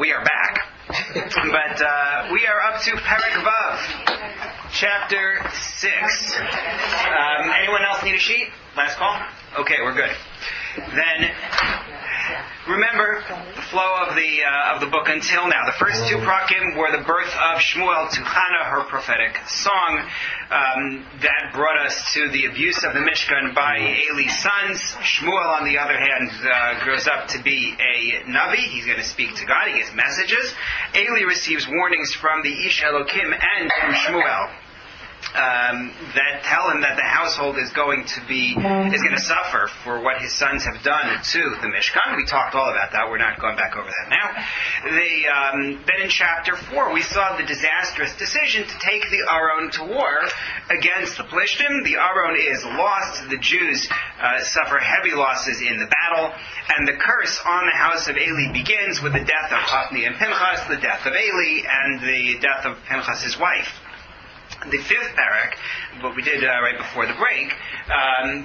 we are back. But we are up to Perek Vav, chapter 6. Anyone else need a sheet? Last call? Okay, we're good. Then, remember the flow of the book until now. The first two prakim were the birth of Shemuel to Hannah, her prophetic song, that brought us to the abuse of the Mishkan by Eli's sons. Shemuel, on the other hand, grows up to be a Navi. He's going to speak to God. He gets messages. Eli receives warnings from the Ish Elokim and from Shemuel. That tell him that the household is going to suffer for what his sons have done to the Mishkan. We talked all about that. We're not going back over that now. Then in chapter 4, we saw the disastrous decision to take the Aron to war against the Plishtim. The Aron is lost. The Jews suffer heavy losses in the battle. And the curse on the house of Eli begins with the death of Hophni and Pinchas, the death of Eli, and the death of Pinchas' wife. The fifth parak, what we did right before the break,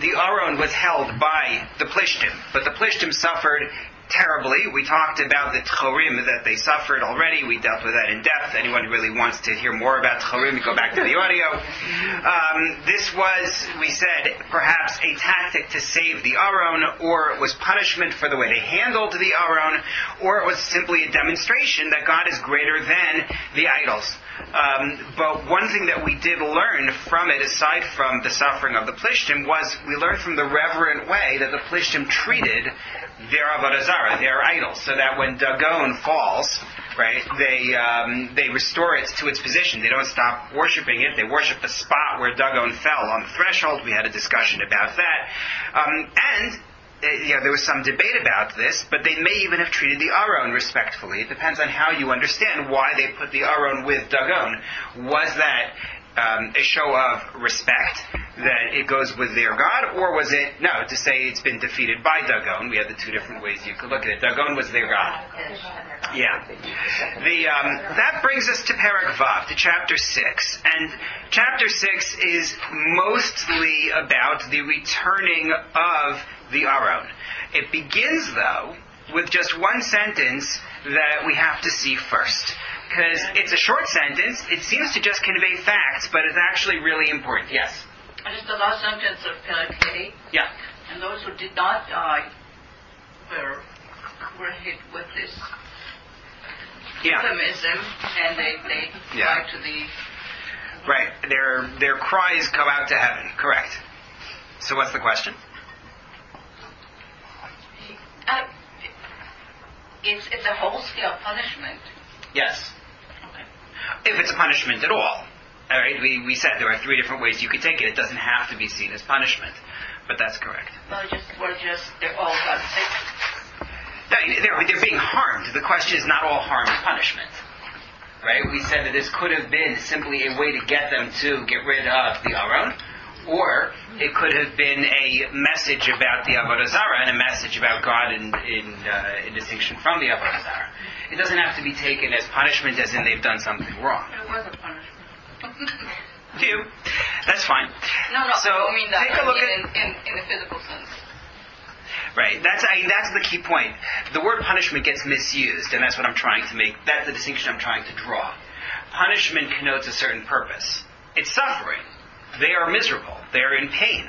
the Aron was held by the Plishtim, but the Plishtim suffered terribly. We talked about the Tchorim that they suffered already. We dealt with that in depth. Anyone who really wants to hear more about Tchorim, go back to the audio. This was, we said, perhaps a tactic to save the Aron, or it was punishment for the way they handled the Aron, or it was simply a demonstration that God is greater than the idols. But one thing that we did learn from it, aside from the suffering of the Plishtim, was we learned from the reverent way that the Plishtim treated their Avodah Zarah, their idols, so that when Dagon falls, right, they restore it to its position. They don't stop worshiping it. They worship the spot where Dagon fell on the threshold. We had a discussion about that. There was some debate about this, but they may even have treated the Aron respectfully. It depends on how you understand why they put the Aron with Dagon. Was that a show of respect that it goes with their God, or was it, no, to say it's been defeated by Dagon? We had the two different ways you could look at it. Dagon was their God. Yeah. That brings us to Perek Vav, to chapter 6. And chapter 6 is mostly about the returning of the Aron. It begins, though, with just one sentence that we have to see first. Because it's a short sentence, it seems to just convey facts, but it's actually really important. Yes? Just the last sentence of Perek A. Yeah. And those who did not die were hit with this euphemism, and they died to the... Right. Their cries go out to heaven. Correct. So what's the question? It's a whole-scale punishment. Yes. Okay. If it's a punishment at all. All right, we said there are three different ways you could take it. It doesn't have to be seen as punishment, but that's correct. They're all got sick. They're being harmed. The question is not all harm is punishment. Right? We said that this could have been simply a way to get them to get rid of the Aron, or it could have been a message about the Avodah Zarah and a message about God in distinction from the Avodah Zarah. It doesn't have to be taken as punishment as in they've done something wrong. It was a punishment. To you. That's fine. No. So I mean that. Take a look in the physical sense. Right. That's the key point. The word punishment gets misused, and that's what I'm trying to make. That's the distinction I'm trying to draw. Punishment connotes a certain purpose. It's suffering. They are miserable. They are in pain.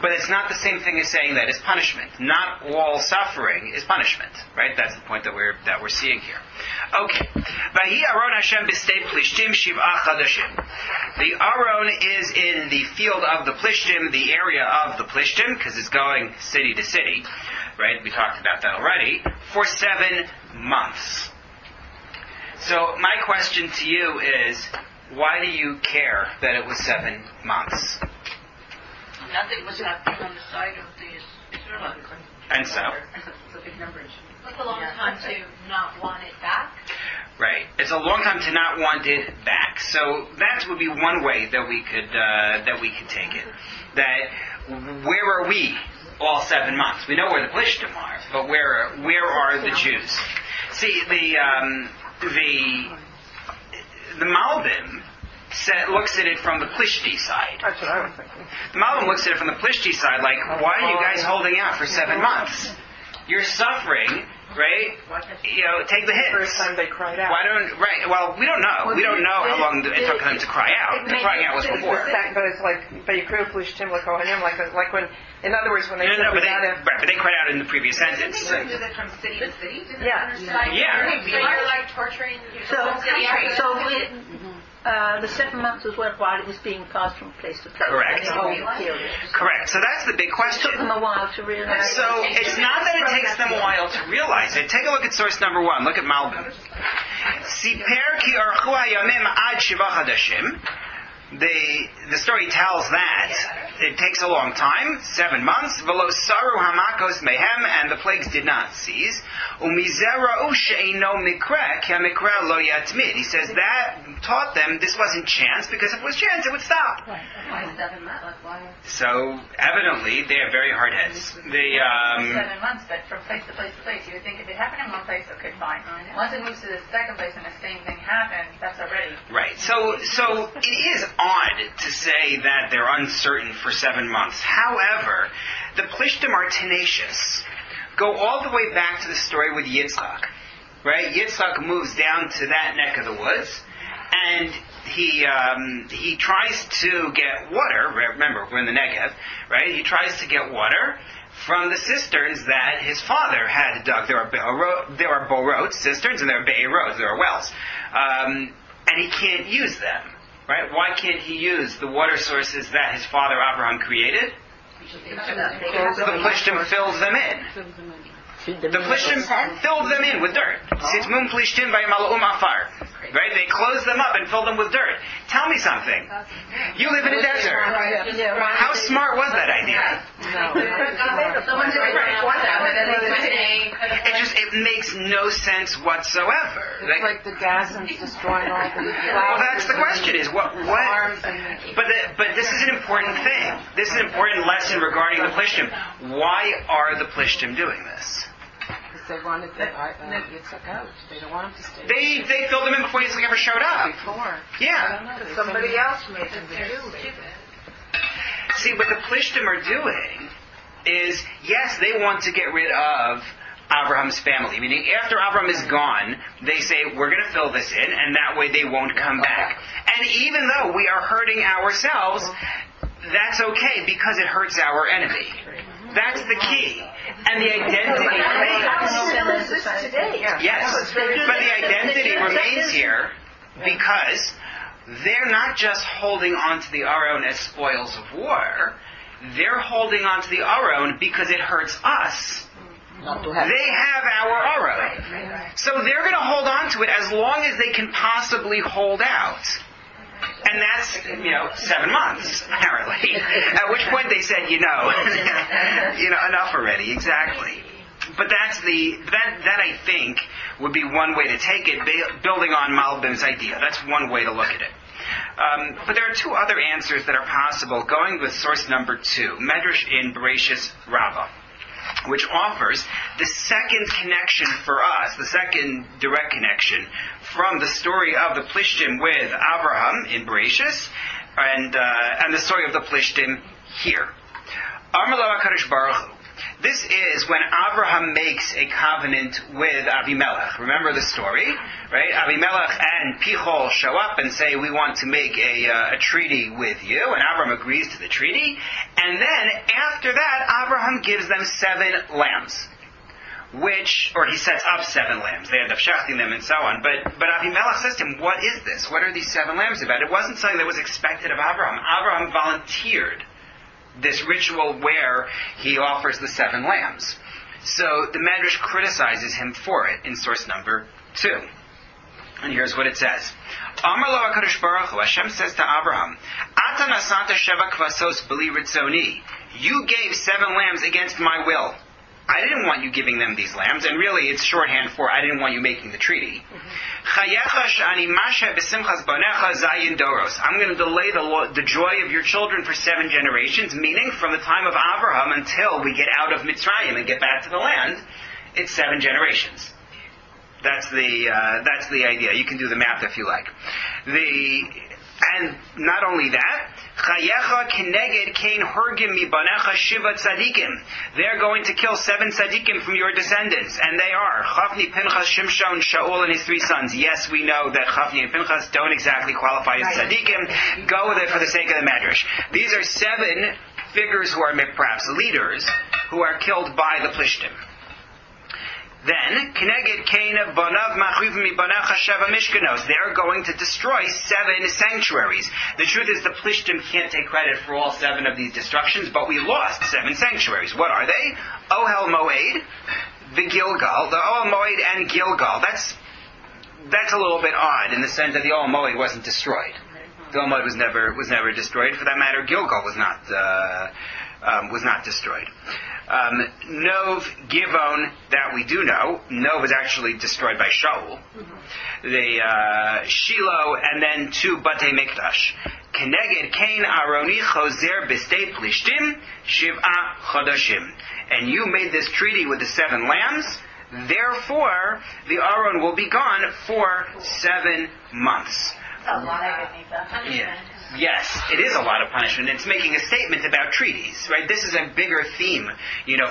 But it's not the same thing as saying that it's punishment. Not all suffering is punishment, right? That's the point that we're seeing here. Okay. Vahi Aron Hashem b'stei Plishtim shiv'ah chadashim. The Aron is in the field of the Plishtim, the area of the Plishtim, because it's going city to city, right? We talked about that already, for 7 months. So my question to you is, why do you care that it was 7 months? Nothing was happening on the side of the Israelites. And so? It's a big number. It's a long time to not want it back. Right. It's a long time to not want it back. So that would be one way that we could take it. That where are we all 7 months? We know where the Plishtim are, but where are the Jews? See, the Malbim looks at it from the Plishti side. That's what I was thinking. The Malbim looks at it from the Plishti side, like, why are you guys holding out for 7 months? You're suffering right? Take the hits. First time they cried out. Well, we don't know. We don't know how long it took them to cry out. The crying out was before. But it's like, Vayikru Plishtim L'Kohanim, like when, in other words, when they but they cried out in the previous sentence. They do that from city to city. Yeah. So you're like torturing. The 7 months was while it was being passed from place to place. Correct. Correct. So that's the big question. It took them a while to realize. So it's not that it takes them a while to realize it. Take a look at source number 1. Look at Malbim. Siper ki archu hayamim ad shiva chadashim. The story tells that it takes a long time, 7 months. V'lo saru hamakos mehem, and the plagues did not cease. Umizera'u she'eino mikra, ki hamikra lo yatmid. He says that taught them this wasn't chance, because if it was chance, it would stop. Why 7 months? So evidently, they have very hard heads. 7 months, but from place to place to place. You would think if it happened in one place, okay, fine. Once it moves to the second place and the same thing happened, that's already right. So it is odd to say that they're uncertain for 7 months. However, the Plishtim are tenacious. Go all the way back to the story with Yitzchak. Right? Yitzchak moves down to that neck of the woods, and he tries to get water. Remember, we're in the Negev, right? He tries to get water from the cisterns that his father had dug. There are borot cisterns, and there are be'erot, there are wells, and he can't use them. Right? Why can't he use the water sources that his father Abraham created? The Plishtim fills them in. The Plishtim filled them in with dirt. Sitmum Plishtim v'yamalu'um afar. Right? They closed them up and filled them with dirt. Tell me something. You live in a desert. How smart was that idea? It makes no sense whatsoever. Like the Gazans destroying all the flowers. Well, that's the question: is what? But this is an important thing. This is an important lesson regarding the Plishtim. Why are the Plishtim doing this? They wanted Yitzchak out. They don't want him to stay. They filled him in before Yitzchak ever showed up. Before. Yeah. Somebody else made them do it. See, what the Plishtim are doing is, yes, they want to get rid of Abraham's family. Meaning, after Abraham is gone, they say, we're going to fill this in, and that way they won't come back. And even though we are hurting ourselves, that's okay, because it hurts our enemy. That's the key. And the identity remains. Yes. But the identity remains here because they're not just holding on to the Aron as spoils of war. They're holding on to the Aron because it hurts us. They have our Aron. So they're going to hold on to it as long as they can possibly hold out. And that's, 7 months, apparently. At which point they said, enough already, exactly. But that I think would be one way to take it, building on Malbim's idea. That's one way to look at it. But there are 2 other answers that are possible, going with source number 2, Medrash in Bereshis Rabbah, which offers the second connection for us, the second direct connection from the story of the Plishtim with Abraham in Bereshis, and the story of the Plishtim here. Amar lo HaKadosh Baruch Hu. This is when Abraham makes a covenant with Avimelech. Remember the story, right? Avimelech and Pichol show up and say, we want to make a treaty with you, and Abraham agrees to the treaty. And then, after that, Abraham gives them 7 lambs. Or he sets up 7 lambs. They end up shechting them and so on. But Avimelech says to him, what is this? What are these 7 lambs about? It wasn't something that was expected of Abraham. Abraham volunteered this ritual where he offers the 7 lambs. So the Medrash criticizes him for it in source number 2. And here's what it says. Amar lo HaKadosh Baruch Hu, Hashem says to Abraham, Ata nasata sheva kvasos b'li ritzoni. You gave 7 lambs against my will. I didn't want you giving them these lambs, and really it's shorthand for I didn't want you making the treaty. Chayecha sh'ani masha b'simchas banecha zayin doros. I'm going to delay the joy of your children for 7 generations, meaning from the time of Abraham until we get out of Mitzrayim and get back to the land, it's 7 generations. That's the idea. You can do the math if you like. And not only that, Chayecha keneged kain horgim mibanecha shiva tzadikim. They're going to kill 7 tzadikim from your descendants, and they are Chafni, Pinchas, Shimshon, Shaul, and his 3 sons. Yes, we know that Chafni and Pinchas don't exactly qualify as tzadikim. Go with it for the sake of the Medrash. These are 7 figures who are perhaps leaders who are killed by the Plishtim. Then, Keneged Kain Banav Machiv Mibanecha Sheva Mishkanos. They're going to destroy 7 sanctuaries. The truth is the Plishtim can't take credit for all 7 of these destructions, but we lost 7 sanctuaries. What are they? Ohel Moed, the Gilgal, the Ohel Moed and Gilgal. That's a little bit odd in the sense that the Ohel Moed wasn't destroyed. The Ohel Moed was never destroyed. For that matter, Gilgal was not destroyed. Nov, Givon, that we do know. Nov was actually destroyed by Shaul. The Shiloh, and then 2 Batei Mikdash. Keneged Kain Aroni Chozer B'stei Plishtim Shiv'a Chodashim. And you made this treaty with the 7 lambs. Therefore, the Aron will be gone for 7 months. A lot of punishment. Yes, it is a lot of punishment. It's making a statement about treaties, right? This is a bigger theme,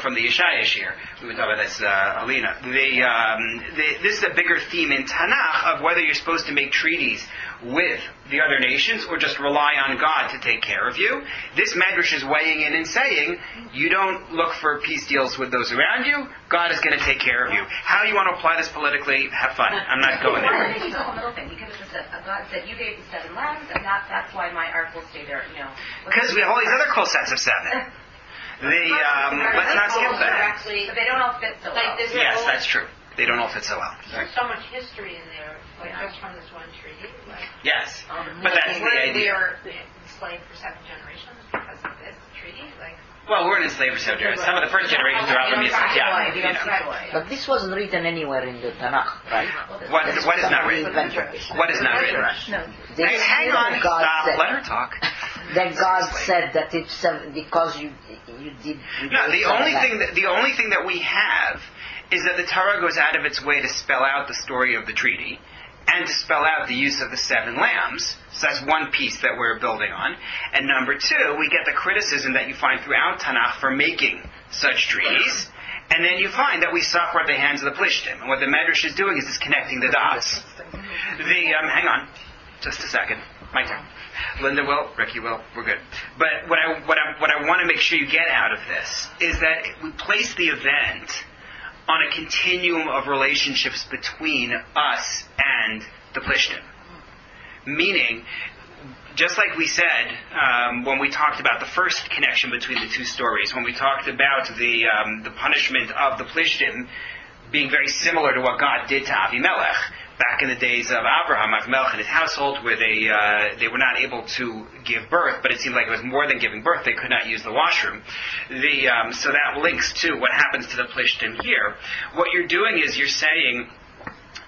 from the Yeshayash here. We would talk about this, Alina. This is a bigger theme in Tanakh of whether you're supposed to make treaties with the other nations or just rely on God to take care of you. This Medrash is weighing in and saying, you don't look for peace deals with those around you. God is going to take care of you. How you want to apply this politically, have fun. I'm not going there. It's a whole middle thing because God said you gave the 7 lambs, and that's why my ark will stay there. Because we have all these other cool sets of 7. Let's not skip that. But they don't all fit so well. Yes, that's true. They don't all fit so well. There's so much history in there, just from this one treaty. Yes, but that's the idea. We are enslaved for 7 generations because of this treaty. Well, we're enslaved for 7 generations. Some of the first generations are out of the But this wasn't written anywhere in the Tanakh, right? What is not written? What is not written? No. Hang on, stop. Let her talk. Then God said that it's because you did. No, the only thing that we have is that the Torah goes out of its way to spell out the story of the treaty and to spell out the use of the 7 lambs. So that's one piece that we're building on. And number 2, we get the criticism that you find throughout Tanakh for making such treaties. And then you find that we suffer at the hands of the Plishtim. And what the Medrash is doing is it's connecting the dots. Hang on, just a second. My turn. Linda will, Ricky will, we're good. But what I want to make sure you get out of this is that we place the event on a continuum of relationships between us and the Plishtim. Meaning, just like we said when we talked about the first connection between the 2 stories, when we talked about the punishment of the Plishtim being very similar to what God did to Avimelech back in the days of Abraham, Avimelech and his household, where they were not able to give birth, but it seemed like it was more than giving birth. They could not use the washroom. So that links to what happens to the Plishtim here. What you're doing is you're saying,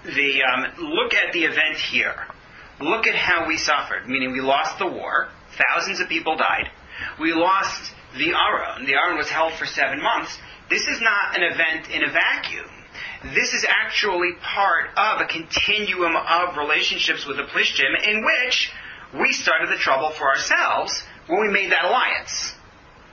look at the event here. Look at how we suffered, meaning we lost the war, thousands of people died. We lost the Aron. The Aron was held for 7 months. This is not an event in a vacuum. This is actually part of a continuum of relationships with the Plishtim in which we started the trouble for ourselves when we made that alliance.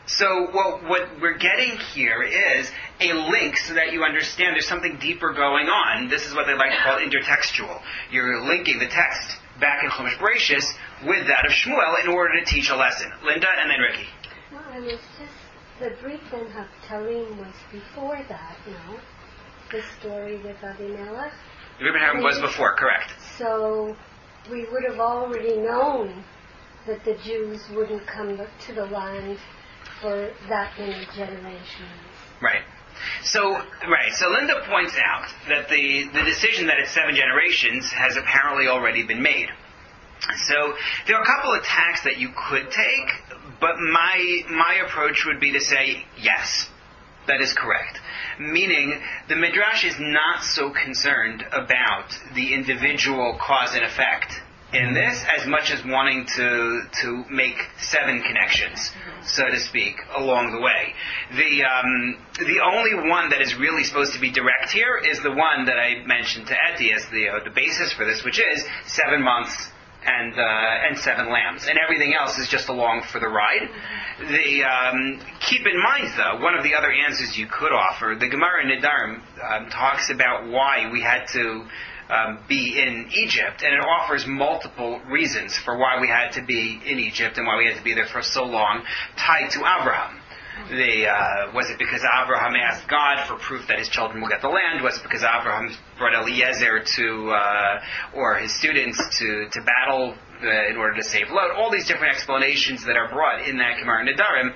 So what we're getting here is a link so that you understand there's something deeper going on. This is what they like to call intertextual. You're linking the text back in Chumash Bereshis with that of Shmuel in order to teach a lesson. Linda and then Ricky. Well, I was just, the Brit Ben Haftarim was before that, no? The story with Avimelech. The Brit Ben Haftarim was before, correct. So we would have already known that the Jews wouldn't come to the land for that many generations. Right. So Linda points out that the decision that it's 7 generations has apparently already been made. So there are a couple of tacks that you could take, but my approach would be to say, yes, that is correct. Meaning, the Midrash is not so concerned about the individual cause and effect in this as much as wanting to make 7 connections, so to speak, along the way. The only one that is really supposed to be direct here is the one that I mentioned to Eti as the basis for this, which is 7 months and 7 lambs, and everything else is just along for the ride. Keep in mind, though, one of the other answers you could offer, the Gemara in Nedarim talks about why we had to be in Egypt, and it offers multiple reasons for why we had to be in Egypt and why we had to be there for so long, tied to Abraham. Was it because Abraham asked God for proof that his children will get the land? Was it because Abraham brought Eliezer or his students to battle in order to save Lot? All these different explanations that are brought in that Gemara Nedarim.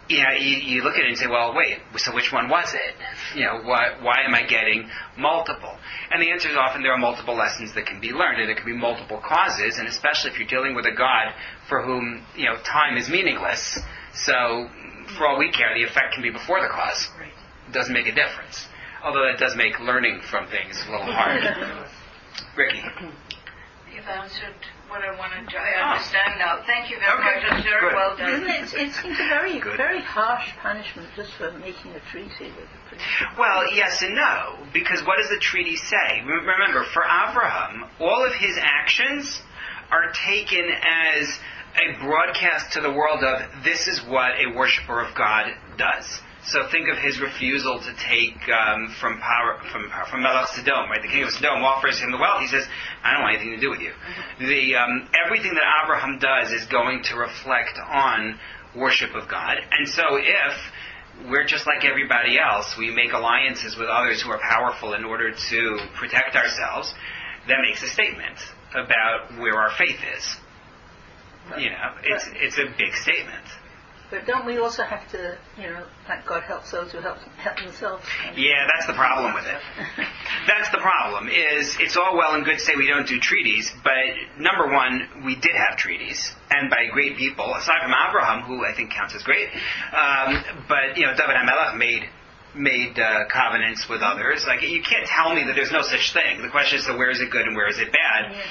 You look at it and say, well, wait, so which one was it? Why am I getting multiple? And the answer is often there are multiple lessons that can be learned, and there can be multiple causes, and especially if you're dealing with a God for whom, time is meaningless. So, for all we care, the effect can be before the cause. It doesn't make a difference. Although that does make learning from things a little hard. Ricky? You've answered what I wanted to. I understand now. Thank you very much. It's very well done. It seems a very harsh punishment just for making a treaty with a priest. Well, yes and no. Because what does the treaty say? Remember, for Abraham, all of his actions are taken as a broadcast to the world of this is what a worshiper of God does. So think of his refusal to take from Melech Sodom, right? The king of Sodom offers him the wealth. He says, "I don't want anything to do with you." Everything that Abraham does is going to reflect on worship of God. And so if we're just like everybody else, we make alliances with others who are powerful in order to protect ourselves, that makes a statement about where our faith is. It's a big statement. But don't we also have to, thank God helps those who help themselves? Yeah, that's the problem with it. That's the problem, is it's all well and good to say we don't do treaties, but number one, we did have treaties, and by great people, aside from Abraham, who I think counts as great, but, David HaMelech made covenants with others. Like, you can't tell me that there's no such thing. The question is, so where is it good and where is it bad? Yeah.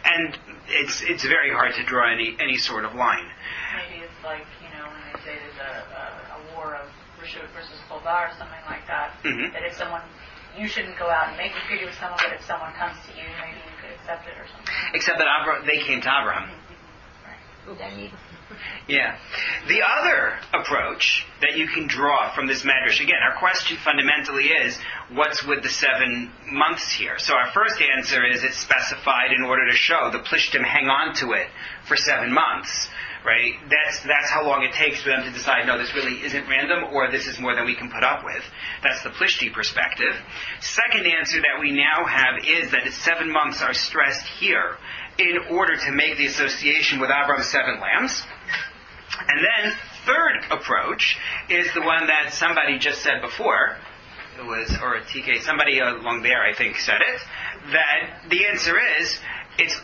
And it's very hard to draw any sort of line. Maybe it's like, when they say there's a war of Rishut versus Chobar or something like that, that if you shouldn't go out and make a treaty with someone, but if someone comes to you, maybe you could accept it or something. Except that they came to Abraham. Right. Yeah. The other approach that you can draw from this medrash, again, our question fundamentally is, what's with the 7 months here? So our first answer is it's specified in order to show the Plishtim hang on to it for 7 months, right? That's how long it takes for them to decide, no, this really isn't random, or this is more than we can put up with. That's the Plishti perspective. Second answer that we now have is that 7 months are stressed here in order to make the association with Abraham's 7 lambs. And then, third approach is the one that somebody just said before. It was, or TK, somebody along there, I think, said it. That the answer is, it's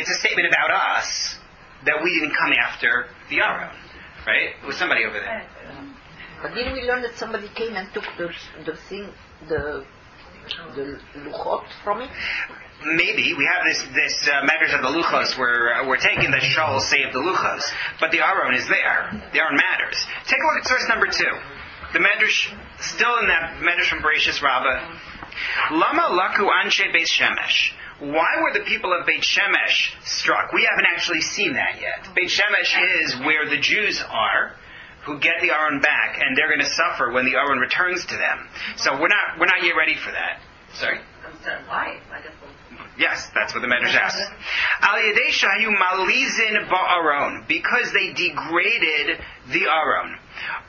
a statement about us that we didn't come after the Aron, right? It was somebody over there. But didn't we learn that somebody came and took the luchot from it? Maybe. We have this matters of the luchos we're taking that Shaul saved the luchos. But the Aron is there. The Aron matters. Take a look at source number 2. The medrash, still in that medrash from Bereshis Rabbah. Lama laku anshe Beit Shemesh. Why were the people of Beit Shemesh struck? We haven't actually seen that yet. Beit Shemesh is where the Jews are, who get the Aron back, and they're going to suffer when the Aron returns to them. So we're not yet ready for that. Sorry? Why? Yes, that's what the Medrash asks. Al yedei shayu malizin ba'aron, because they degraded the Aron.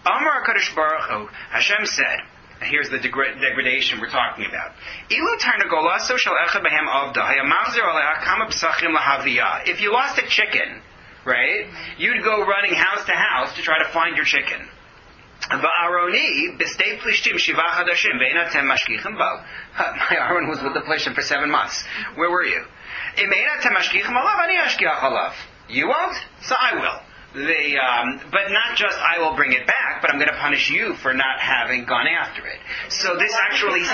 Amar HaKadosh Baruch Hu, Hashem said, here's the degradation we're talking about. Ilu tarnagola so shel echad behem avda hayamachzer aleha kama psachim lahaviyah. If you lost a chicken, right, you'd go running house to house to try to find your chicken. Va'aroni b'stei plishtim shiva chadashim ve'enatem mashkichim bo. My Aron was with the plishtim for 7 months. Where were you? Im enatem mashkichim alav, ani ashkiach alav. You won't, so I will. But not just I will bring it back, but I'm going to punish you for not having gone after it. So this actually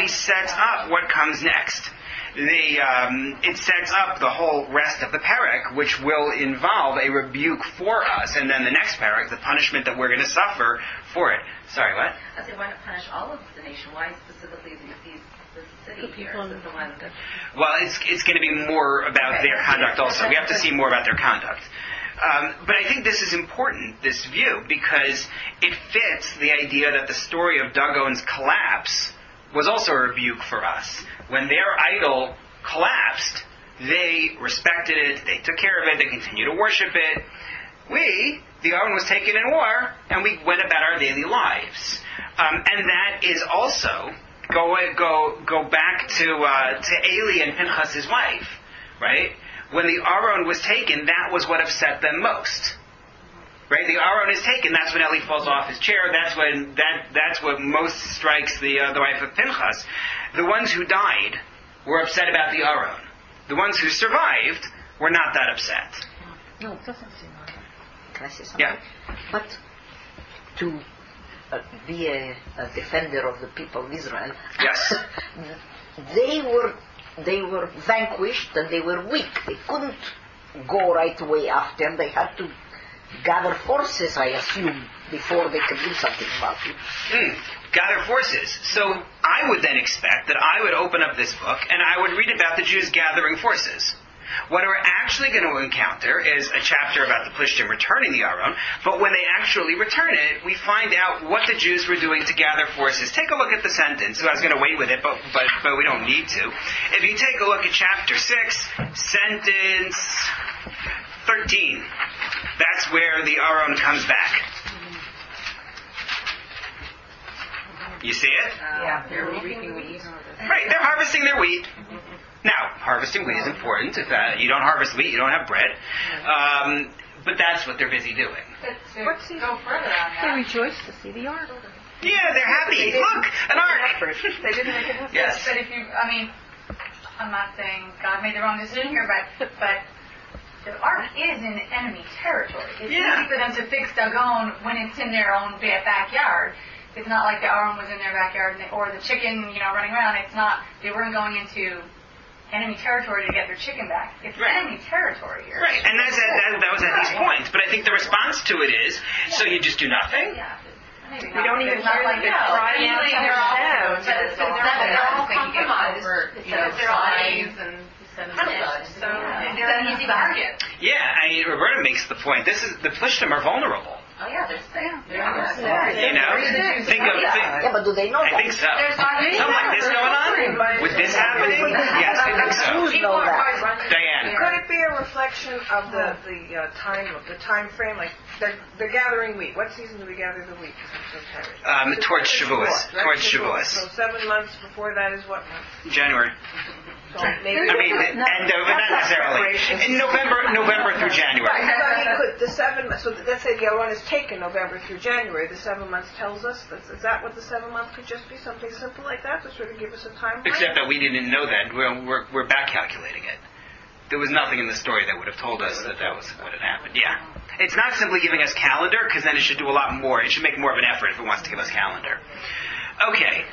sets up what comes next. it sets up the whole rest of the parak, which will involve a rebuke for us, and then the next parak, the punishment that we're going to suffer for it. Sorry, what? I said, why not punish all of the nation? Why specifically the city here? Is it the one that... Well, it's going to be more about their conduct also. We have to see more about their conduct. But I think this is important, this view, because it fits the idea that the story of Dagon's collapse was also a rebuke for us. When their idol collapsed, they respected it, they took care of it, they continued to worship it. The Aron was taken in war, and we went about our daily lives. And that is also, go back to Eli and Pinchas' wife, right? When the Aron was taken, that was what upset them most. Right? The Aron is taken, that's when Eli falls off his chair, that's what most strikes the wife of Pinchas. The ones who died were upset about the Aron. The ones who survived were not that upset. No, it doesn't seem like that. Can I say something? Yeah. But to be a defender of the people of Israel, Yes. they were vanquished and they were weak. They couldn't go right away after. They had to gather forces, I assume, before they could do something about it. Gather forces. So I would then expect that I would open up this book and I would read about the Jews gathering forces. What we're actually going to encounter is a chapter about the Plishtim returning the Aron, but when they actually return it, we find out what the Jews were doing to gather forces. Take a look at the sentence. So I was going to wait with it, but we don't need to. If you take a look at chapter 6, sentence 13, that's where the Aron comes back. You see it? Yeah, they're reaping wheat. Right, they're harvesting their wheat. Now, harvesting wheat is important. If you don't harvest wheat, you don't have bread. But that's what they're busy doing. But to go further on They that, rejoice to see the ark. Yeah, they're happy. Look, an ark. They didn't make it happen. Yes. but I'm not saying God made the wrong decision here, but the ark is in enemy territory. It's easy for them to fix Dagon when it's in their own backyard. It's not like the Aron was in their backyard or the chicken, running around. It's not. They weren't going into enemy territory to get their chicken back. It's enemy territory here. Right, and that was at these points. But I think the response to it is, so you just do nothing? Yeah. Maybe We don't even It's not hear like the that. crying Usually of they're all Hashem. they're all compromised. They're all enemies and so they're an easy target. Yeah, Roberta makes the point. The Plishtim are vulnerable. Oh yeah, they're safe. Think of Yeah, but do they know I that? think so. Something like this going on? With this happening? Yes, I think so. Jews know that. Diane. Could it be a reflection of the time frame? Like they're gathering wheat. What season do we gather the wheat? Towards Shavuos. Towards Shavuos. So 7 months before that is what month? January. So maybe End of, but not necessarily. In November through January. So let's say the Aron is taken November through January. The 7 months tells us. Is that what the 7 months could just be? Something simple like that to sort of give us a timeline? Except that we didn't know that. We're back calculating it. There was nothing in the story that would have told us that was what had happened. Yeah. It's not simply giving us calendar, because then it should do a lot more. It should make more of an effort if it wants to give us calendar. Okay.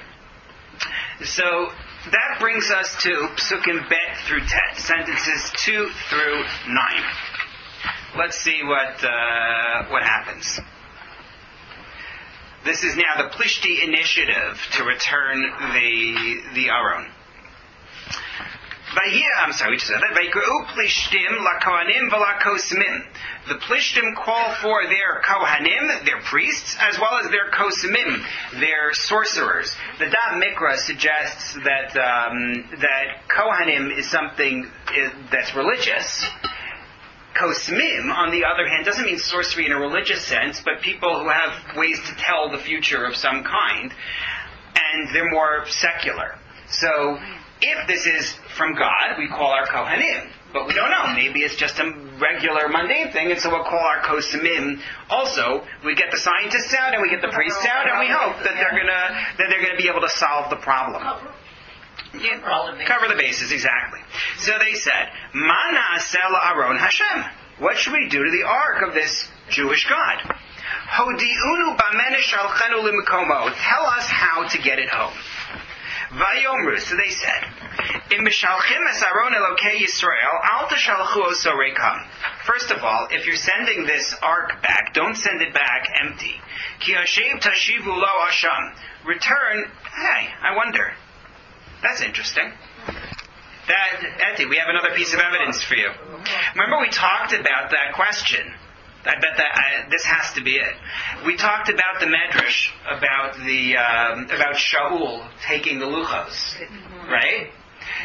So that brings us to Psukim Bet through Tet, sentences 2 through 9. Let's see what happens. This is now the Plishti initiative to return the Aron. We just said that. Vayikru Plishtim laKohanim v'laKosimim. The Plishtim call for their Kohanim, their priests, as well as their Kosimim, their sorcerers. The Daf Mikra suggests that Kohanim is something that's religious. Kosimim, on the other hand, doesn't mean sorcery in a religious sense, but people who have ways to tell the future of some kind, and they're more secular. So, if this is from God, we call our Kohanim, but we don't know. Maybe it's just a regular mundane thing, and so we'll call our Kosimim. Also, we get the scientists out and we get the priests out, and we hope that they're gonna be able to solve the problem. Yeah, cover the bases, exactly. So they said, Ma na'aseh la'aron Hashem. What should we do to the ark of this Jewish God? Hodi'unu b'mene shalchenu l'mikomo. Tell us how to get it home. Vayomru, so they said, Im mishalchim es Aron Elokei Yisrael, al tashalchu oso reikam. First of all, if you're sending this ark back, don't send it back empty. Ki hashem tashivu lo asham. Return, hey, I wonder. That's interesting. Eti, we have another piece of evidence for you. Remember we talked about that question. I bet that this has to be it. We talked about the medrash about Shaul taking the luchos, right?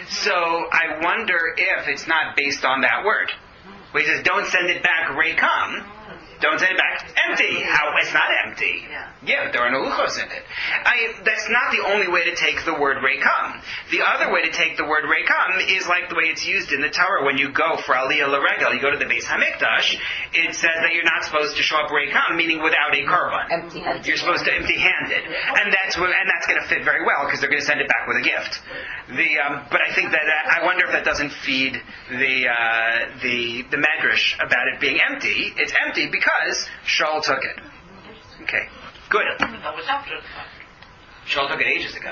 So I wonder if it's not based on that word. Where he says, "Don't send it back, reikam." Don't send it back empty. How? It's not empty. Yeah, there are no luchos in it. That's not the only way to take the word reikam. The other way to take the word reikam is like the way it's used in the Torah when you go for Aliyah L'Regel, you go to the Beis Hamikdash, it says that you're not supposed to show up reikam, meaning without a korban. Empty-handed. You're supposed to empty-handed. And that's going to fit very well because they're going to send it back with a gift. But I think that I wonder if that doesn't feed the medrash about it being empty. It's empty because Shaul took it. Okay, good. Shaul took it ages ago.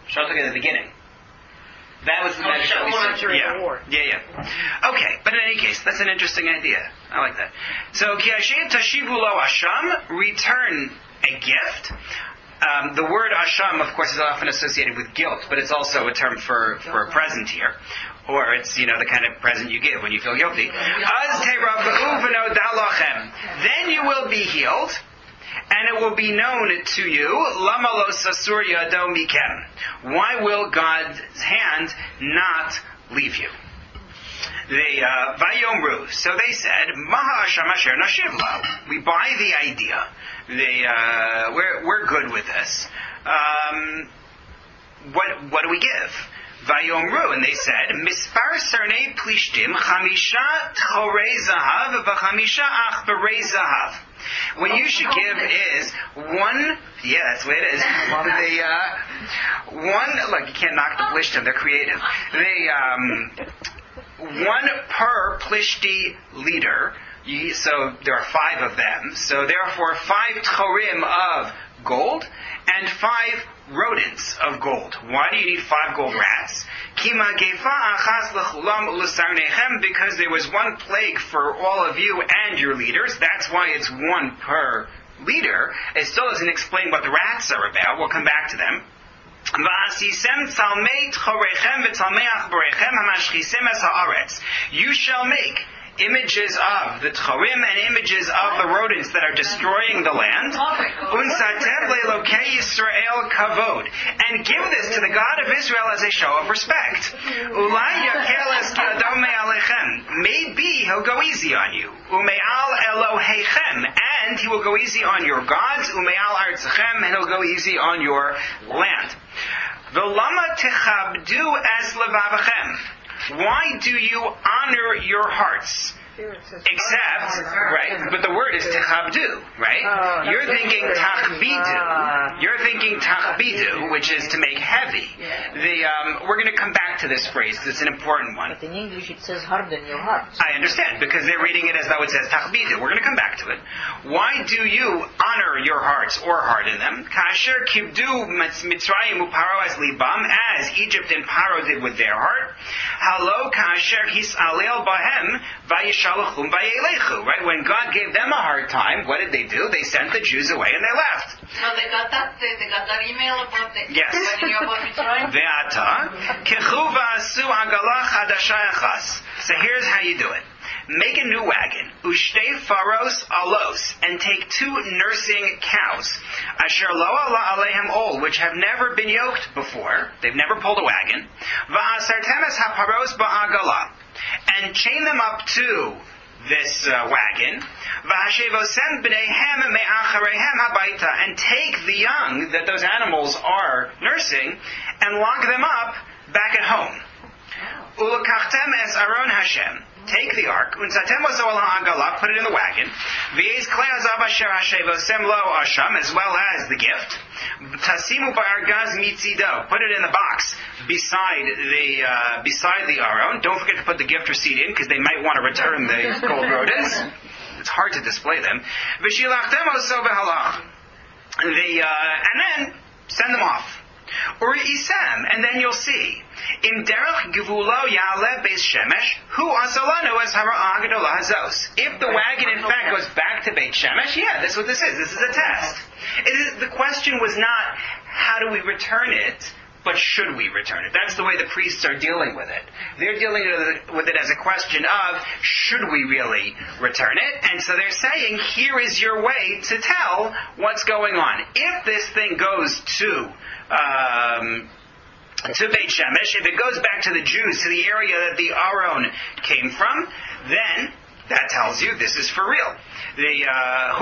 Shaul took it at the beginning. That was the medrash that we saw. Yeah. Okay, but in any case, that's an interesting idea. I like that. So, Ki Hashem tashivu lo asham, return a gift. The word asham, of course, is often associated with guilt, but it's also a term for a present here. Or it's, the kind of present you give when you feel guilty. Then you will be healed, and it will be known to you, Lama lo sasur yado mikem. Why will God's hand not leave you? Vayomru. So they said, Maha Asham Asher Nashiv Lo. We buy the idea. We're good with this. What do we give? Vayomru, and they said, Mispar Sarnei Plishtim Chamisha Tchorei Zahav V'Chamisha Achbarei Zahav. What you should give is one. Yeah, that's the way it is. Look, you can't knock the Plishtim; they're creative. One per Plishti leader. So there are 5 of them. So therefore, 5 tchorim of gold and 5 rodents of gold. Why do you need 5 gold rats? Because there was one plague for all of you and your leaders. That's why it's 1 per leader. It still doesn't explain what the rats are about. We'll come back to them. You shall make images of the tchorim and images of the rodents that are destroying the land. And give this to the God of Israel as a show of respect. Maybe he'll go easy on you. And he will go easy on your gods. And he'll go easy on your land. Why do you honor your hearts? Except, right? But the word is techabdu, right? You're thinking tachbidu, which is to make heavy. We're going to come back to this phrase because it's an important one. But in English it says harden your hearts. I understand, because they're reading it as though it says tachbidu. We're going to come back to it. Why do you honor your hearts or harden them? Kasher kibdu Mitzrayim uparo as libam, as Egypt and Paro did with their heart. Halo kasher hisalel bahem vayish. Right? When God gave them a hard time, what did they do? They sent the Jews away and they left. So they got that email about the yes. So here's how you do it. Make a new wagon, ushtei faros alos, and take 2 nursing cows, asher lo ala alehem ol, which have never been yoked before, they've never pulled a wagon, va'asartem es haparos ba'agala, and chain them up to this wagon, v'hashevosem b'neihem me'achareihem habaita, and take the young that those animals are nursing, and lock them up back at home. Ulakachtem es Aron Hashem. Take the ark, put it in the wagon, as well as the gift. Put it in the box beside the Aron. Don't forget to put the gift receipt in, because they might want to return the gold rodents. It's hard to display them. And then send them off. or isem, and then you'll see. Im derech gevulo ya'aleh beis shemesh, hu asalanu as hara'ah gedolah hazos. If the wagon in fact goes back to Beit Shemesh, that's what this is. This is a test. The question was not how do we return it, but should we return it? That's the way the priests are dealing with it. They're dealing with it as a question of, should we really return it? And so they're saying, here is your way to tell what's going on. If this thing goes to Beit Shemesh, if it goes back to the Jews, to the area that the Aron came from, then that tells you this is for real. That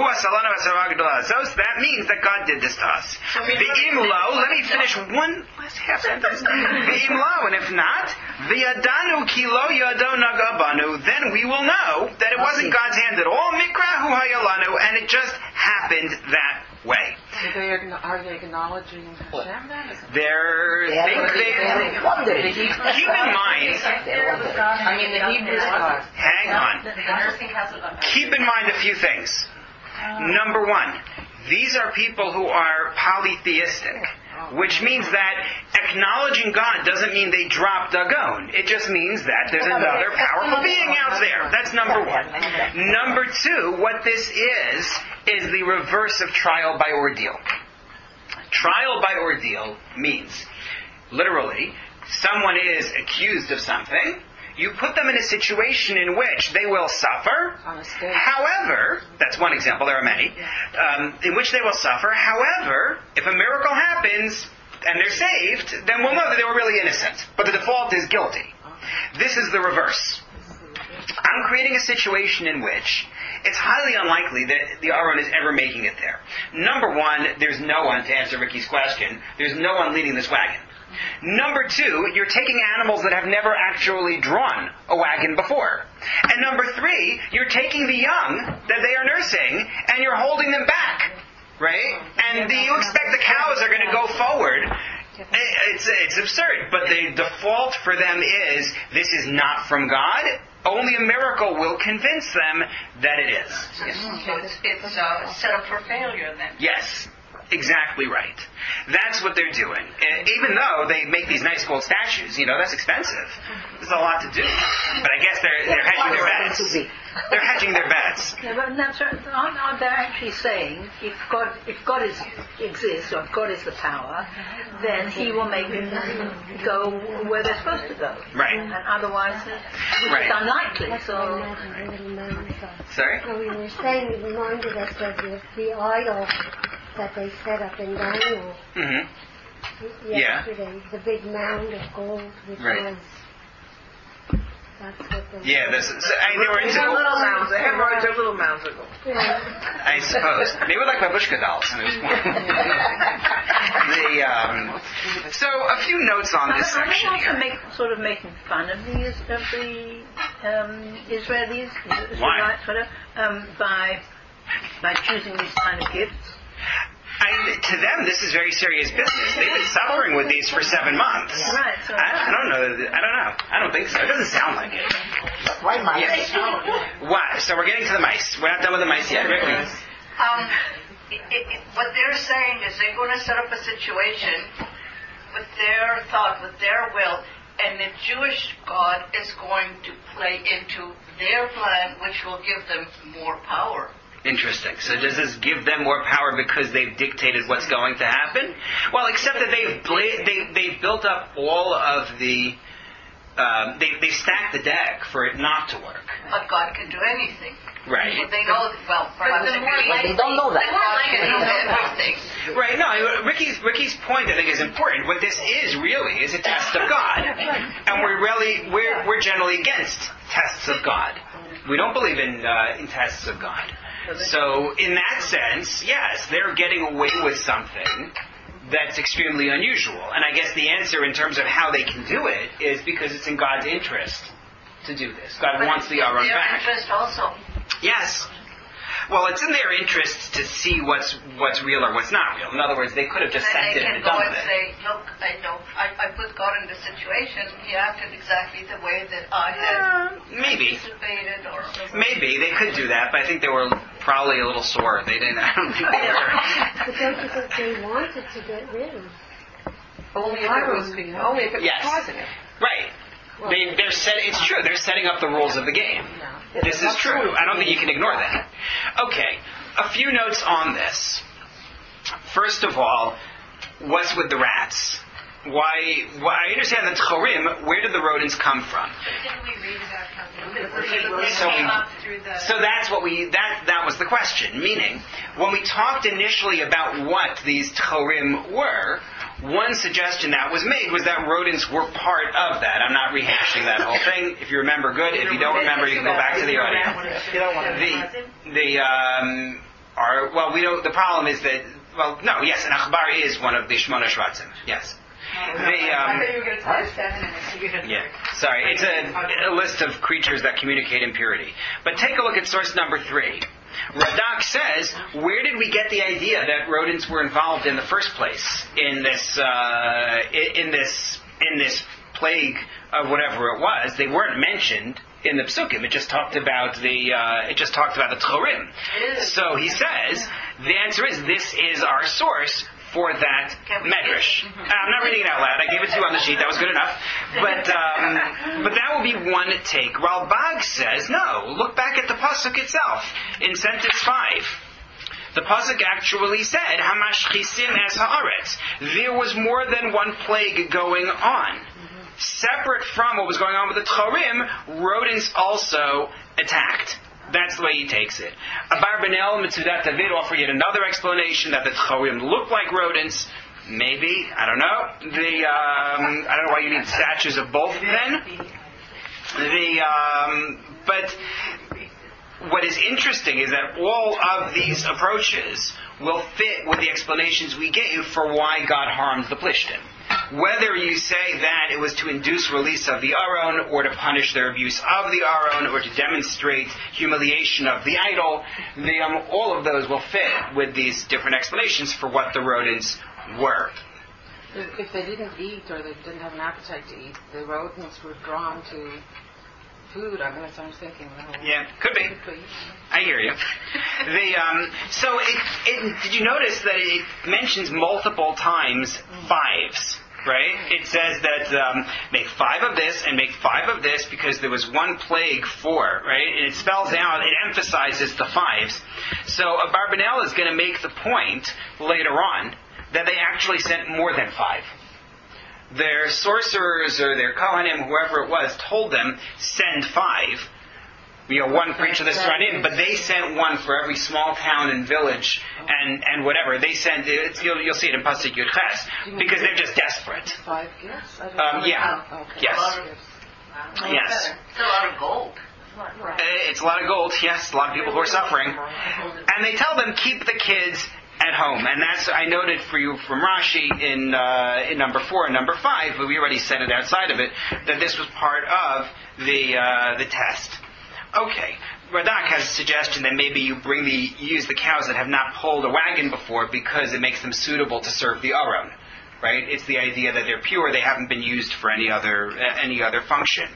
means that God did this to us. V'im lo, let me finish one last half sentence. V'im lo, and if not, v'yadanu ki lo yado nagabanu, then we will know that it wasn't God's hand at all. Mikrahu hayalanu, and it just happened that way. Are they acknowledging Hashem then? They're wondering. Keep in mind. I mean, the Hebrews are. Hang on. Keep in mind a few things. Number one, these are people who are polytheistic, which means that acknowledging God doesn't mean they drop Dagon. It just means that there's another powerful being out there. That's number one. Number two, what this is the reverse of trial by ordeal. Trial by ordeal means, literally, someone is accused of something. You put them in a situation in which they will suffer. However, that's one example, there are many, in which they will suffer. However, if a miracle happens and they're saved, then we'll know that they were really innocent. But the default is guilty. This is the reverse. I'm creating a situation in which it's highly unlikely that the Aron is ever making it there. Number one, there's no one, to answer Ricky's question, there's no one leading this wagon. Number two, you're taking animals that have never actually drawn a wagon before. And number three, you're taking the young that they are nursing and you're holding them back. Right? And do you expect the cows are going to go forward? It's absurd. But the default for them is, this is not from God. Only a miracle will convince them that it is. Yes. So it's set up for failure then. Yes. Exactly right. That's what they're doing. Even though they make these nice gold statues, that's expensive. There's a lot to do. But I guess they're hedging their bets. They're hedging their bets. Yeah, but that's right. Aren't they actually saying if God exists, or if God is the power, then He will make them go where they're supposed to go. Right. And otherwise, which is unlikely. So. Sorry? So we were saying, it reminded us of the idol that they set up in Daniel yesterday, the big mound of gold, which was, that's what the... Yeah, they were into little mounds. They have their little mounds of gold. I suppose. They were like babushka dolls. So, a few notes on this section also here. sort of making fun of the Israelis, Why? by choosing these kind of gifts. To them, this is very serious business. They've been suffering with these for 7 months. Right. So I don't know. I don't think so. It doesn't sound like it. Why mice? Yes. What? So we're getting to the mice. We're not done with the mice yet. Rick, please. What they're saying is they're going to set up a situation with their thought, with their will, and the Jewish God is going to play into their plan, which will give them more power. Interesting. So does this give them more power because they've dictated what's going to happen? Well, except that they've built up all of the... They stacked the deck for it not to work. But God can do anything. Right. They know, well, perhaps They don't know that. God can do everything. Right. No, Ricky's point, I think, is important. What this is really is a test of God. And we're generally against tests of God. We don't believe in tests of God. So, in that sense, yes, they're getting away with something that's extremely unusual. And I guess the answer in terms of how they can do it is because it's in God's interest to do this. God wants the Aron back. Their interest also. Yes. Well, it's in their interest to see what's real or what's not real. In other words, they could have just sent it and done Then it. they can go and say, look, I put God in this situation. He acted exactly the way that I had anticipated. Or Maybe. They could do that, but I think they were probably a little sore. I don't think they were. But don't you think they wanted to get rid of Only if it was Yes. positive. Right. It's true. They're setting up the rules of the game. This is true. I don't think you can ignore that. Okay. A few notes on this. First of all, what's with the rats? Why? I understand the Tchorim. Where did the rodents come from? Didn't we read about how So that's what that was the question. Meaning, when we talked initially about what these Tchorim were, one suggestion that was made was that rodents were part of that. I'm not rehashing that whole thing. If you remember, good. If you don't remember, you can go back to the audio. The problem is that, yes, an achbar is one of the Shmona Shvatzim. Yes. I thought you were going to tell us 7 and Yeah, sorry. It's a list of creatures that communicate impurity. But take a look at source number 3. Radak says, where did we get the idea that rodents were involved in the first place in this plague of whatever it was? They weren't mentioned in the Psukim. It just talked about the Tchorim. So he says the answer is this is our source for that medrash. I'm not reading it out loud. I gave it to you on the sheet. That was good enough. But that will be one take. Ralbag says, no, look back at the pasuk itself in sentence 5. The pasuk actually said, Hamashchisim es haaretz. There was more than one plague going on. Separate from what was going on with the Tchorim, rodents also attacked. That's the way he takes it. Abarbanel Mitzudat David offer yet another explanation that the Tchorim look like rodents. Maybe, I don't know. I don't know why you need statues of both then. But what is interesting is that all of these approaches will fit with the explanations we gave for why God harmed the Plishtim. Whether you say that it was to induce release of the Aron, or to punish their abuse of the Aron, or to demonstrate humiliation of the idol, all of those will fit with these different explanations for what the rodents were. If they didn't eat or they didn't have an appetite to eat, the rodents were drawn to food. I mean, that's what I'm thinking. Yeah, could be. I hear you. Did you notice that it mentions multiple times 5s? Right? It says that make 5 of this and make 5 of this because there was one plague for, right? And it spells out, it emphasizes the 5s. So Abarbanel is going to make the point later on that they actually sent more than 5. Their sorcerers or their Kohanim, whoever it was, told them, send 5. One for each of the Sranim, but they sent one for every small town and village and whatever. They sent, you'll see it in Pasuk Yud Ches, because they're just desperate. 5 gifts? Yeah. Okay. Yes. Yes. It's a lot of gold. It's a lot of gold, yes. A lot of people who are suffering. And they tell them, keep the kids at home. And that's, I noted for you from Rashi in number 4 and number 5, but we already said it outside of it, that this was part of the test. Okay, Radak has a suggestion that maybe you use the cows that have not pulled a wagon before because it makes them suitable to serve the Aron, right? It's the idea that they're pure; they haven't been used for any other function.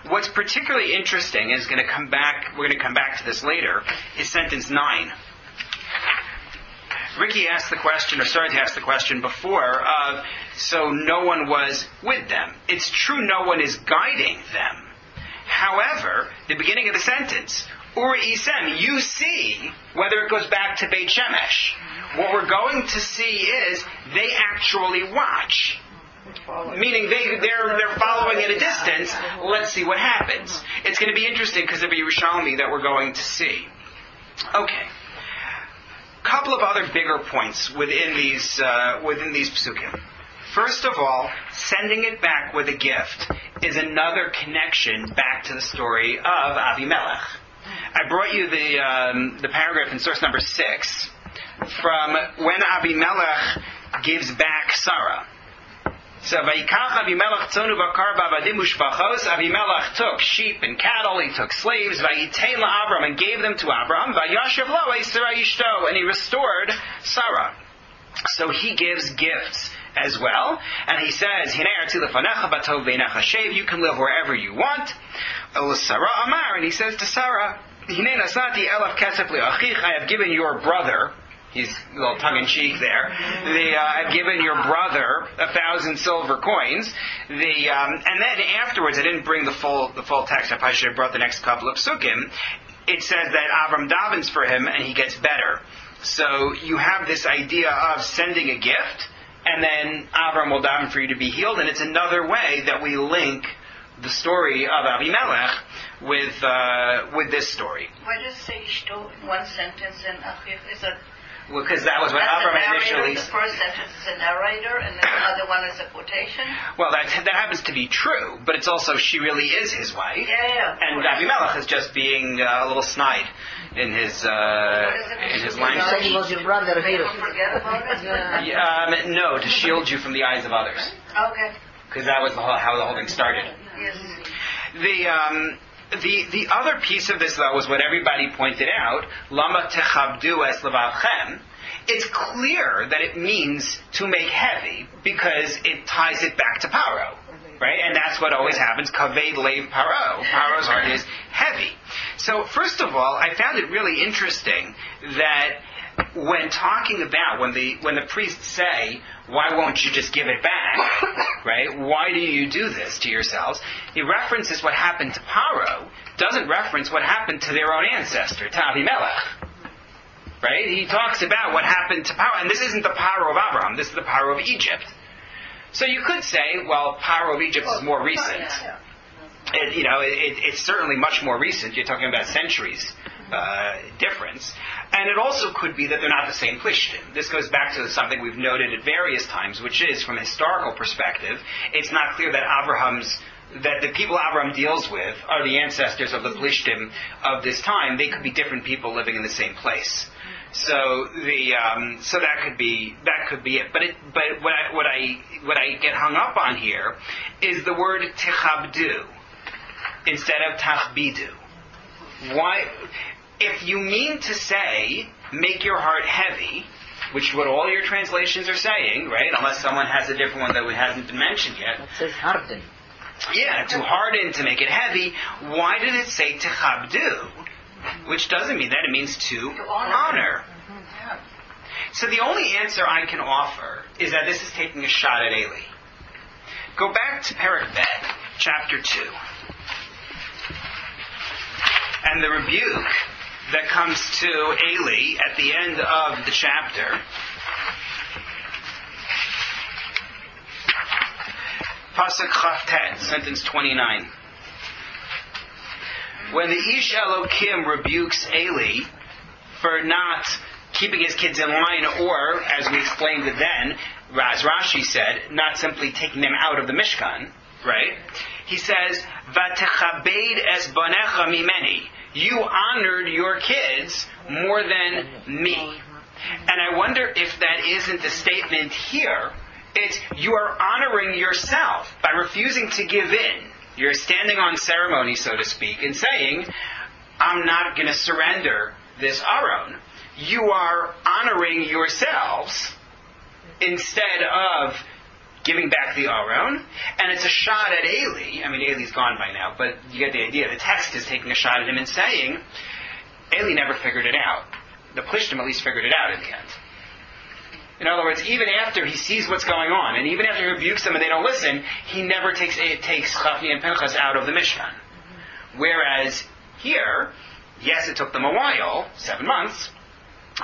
What's particularly interesting is going to come back. We're going to come back to this later. Is sentence 9. Ricky asked the question, or started to ask the question before, so no one was with them. It's true, no one is guiding them. However, the beginning of the sentence, Uri Isem, you see, whether it goes back to Beit Shemesh. What we're going to see is they actually watch. Meaning they're following at a distance. Let's see what happens. It's going to be interesting because there'll be Yerushalmi that we're going to see. Okay. Couple of other bigger points within these psukim. First of all, sending it back with a gift is another connection back to the story of Avimelech. I brought you the paragraph in source number 6 from when Avimelech gives back Sarah. So Vayikach Avimelech tzonu bakar ba'avadim u'shpachos. Avimelech took sheep and cattle. He took slaves. Vayitein la'Abram and gave them to Abram. Vayashav lo Sarah yishto, and he restored Sarah. So he gives gifts as well, and he says, you can live wherever you want. Sarah Amar, and he says to Sarah, I have given your brother He's a little tongue-in-cheek there. I've given your brother 1,000 silver coins. And then afterwards, I didn't bring the full text. I probably should have brought the next couple of psukim. It says that Avram davens for him and he gets better. So you have this idea of sending a gift, and then Avram will daven for you to be healed. And it's another way that we link the story of Avimelech with this story. Why does it say Ishto in one sentence and Achiv? Is that... Well, because that was what Avram initially... The first sentence is a narrator, and then the other one is a quotation? Well, that happens to be true, but it's also she really is his wife. Yeah. And Avimelech is just being a little snide in his language. You said he was your brother. Make him forget about it? No, to shield you from the eyes of others. Okay. Because that was how the whole thing started. Yes. The other piece of this, though, was what everybody pointed out. Lama techabdu es levavchem. It's clear that it means to make heavy because it ties it back to Paro, right? And that's what always happens. Kaved leiv Paro. Paro's heart is heavy. So, first of all, I found it really interesting that when talking about when the priests say, "Why won't you just give it back?" Right? Why do you do this to yourselves? He references what happened to Paro, doesn't reference what happened to their own ancestor, to Avimelech. Right? He talks about what happened to Paro, and this isn't the Paro of Abraham. This is the Paro of Egypt. So you could say, well, Paro of Egypt is more recent. It's certainly much more recent. You're talking about centuries difference. And it also could be that they're not the same Plishtim. This goes back to something we've noted at various times, which is, from a historical perspective, it's not clear that the people Abraham deals with are the ancestors of the Plishtim of this time. They could be different people living in the same place. So that could be it. But what I get hung up on here is the word techabdu instead of tachbidu. Why? If you mean to say, make your heart heavy, which is what all your translations are saying, right? Unless someone has a different one that hasn't been mentioned yet. It says harden. Yeah, to harden, to make it heavy. Why did it say techabdu? Which doesn't mean that. It means to honor. So the only answer I can offer is that this is taking a shot at Eli. Go back to Perek Bet, chapter 2. And the rebuke that comes to Eli at the end of the chapter. Pasuk Chavtet, sentence 29. When the Ish Elokim rebukes Eli for not keeping his kids in line, or, as we explained it then, as Rashi said, not simply taking them out of the Mishkan, right? He says, "Vatechabed es banecha mimeni." You honored your kids more than me. And I wonder if that isn't the statement here. It's you are honoring yourself by refusing to give in. You're standing on ceremony, so to speak, and saying, I'm not going to surrender this Aron. You are honoring yourselves instead of giving back the Aron, and it's a shot at Eli. I mean, Eli's gone by now, but you get the idea. The text is taking a shot at him and saying, Eli never figured it out. The Plishtim at least figured it out in the end. In other words, even after he sees what's going on, and even after he rebukes them and they don't listen, he never takes Chafni and Pinchas out of the Mishkan. Whereas here, yes, it took them a while, 7 months,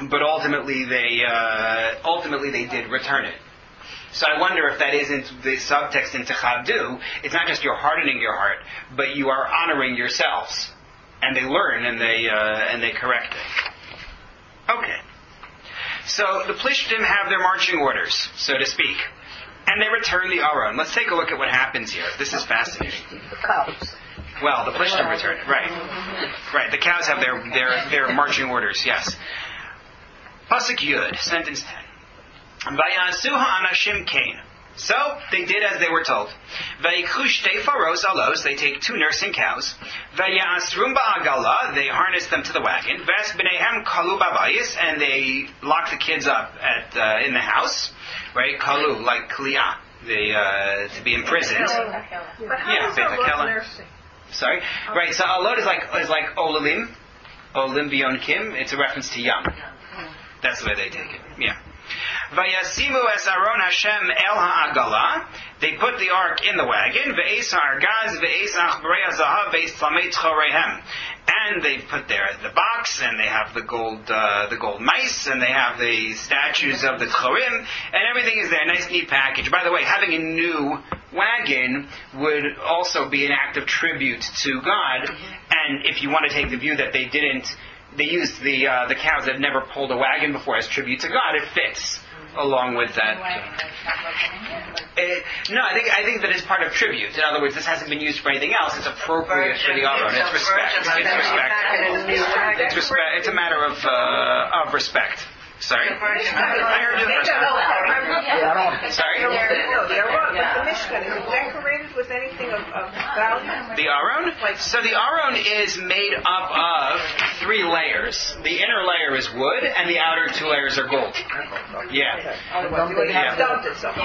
but ultimately they did return it. So I wonder if that isn't the subtext in Techabdu. It's not just you're hardening your heart, but you are honoring yourselves. And they learn and they correct it. Okay. So the Plishtim have their marching orders, so to speak. And they return the Aron. Let's take a look at what happens here. This is fascinating. The cows. Well, the Plishtim return it. Right. Right. The cows have their marching orders, yes. Pasuk Yud, sentence 10. Vayasuha anashim kain. So they did as they were told. Vayikhu shtei faros alos. They take 2 nursing cows. Vayasrum ba'agala. They harness them to the wagon. Ves b'neihem kalu babayis, and they lock the kids up in the house. Right, kalu like kliya. They to be imprisoned. But how is alot nursing? Sorry. Right. So alot is like olalim bion kim. It's a reference to yam. That's the way they take it. Yeah. Vayasimu es Aron Hashem el ha'agala. They put the ark in the wagon. Ve'es ha'argaz, ve'es achbarei ha'zahav, ve'es tlamei tchoreihem. And they put there the box, and they have the gold mice, and they have the statues of the tchorim, and everything is there. Nice, neat package. By the way, having a new wagon would also be an act of tribute to God. And if you want to take the view that they used the cows that had never pulled a wagon before as tribute to God, it fits along with that. No, I think that it's part of tribute. In other words, this hasn't been used for anything else. It's appropriate for the Aron. It's respect. It's respect. It's a matter of respect. Sorry? I heard you first. Sorry? No, the Aron, but the Mishkan, is it decorated with anything of value? The Aron? So the Aron is made up of 3 layers. The inner layer is wood, and the outer 2 layers are gold. Yeah.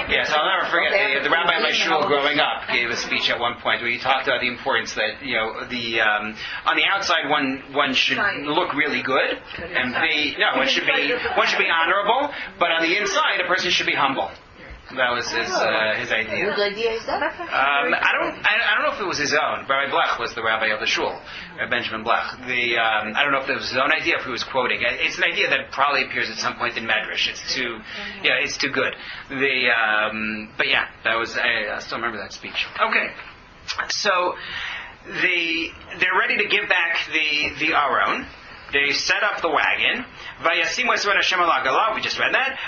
Yeah, so I'll never forget, the rabbi in my shul growing up gave a speech at one point where he talked about the importance that, on the outside one should look really good, and one should be honorable, but on the inside a person should be humble. That was his idea. Whose idea is that? I don't know if it was his own. Rabbi Blech was the rabbi of the shul, Benjamin Blech. I don't know if it was his own idea, if he was quoting. It's an idea that probably appears at some point in Medrash. It's too good. But yeah, that was. I still remember that speech. Okay, so they're ready to give back the Aron. They set up the wagon. Vayasimu es Aron Hashem el ha'agala. We just read that.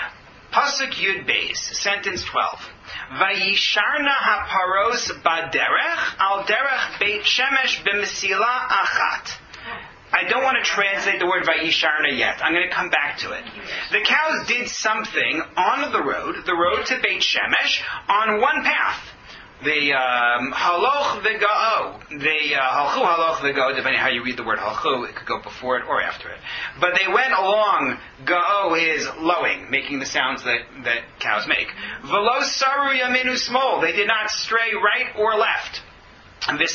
Pasuk Yud Beis, sentence 12. Vayisharna haparos baderech al derech Beit Shemesh b'mesila achat. I don't want to translate the word Vayisharna yet. I'm going to come back to it. The cows did something on the road to Beit Shemesh, on one path. The haloch v'ga'o. The halchu haloch v'ga'o, depending how you read the word halchu, it could go before it or after it. But they went along. Ga'o is lowing, making the sounds that cows make. V'lo saru yaminu smol. They did not stray right or left. And there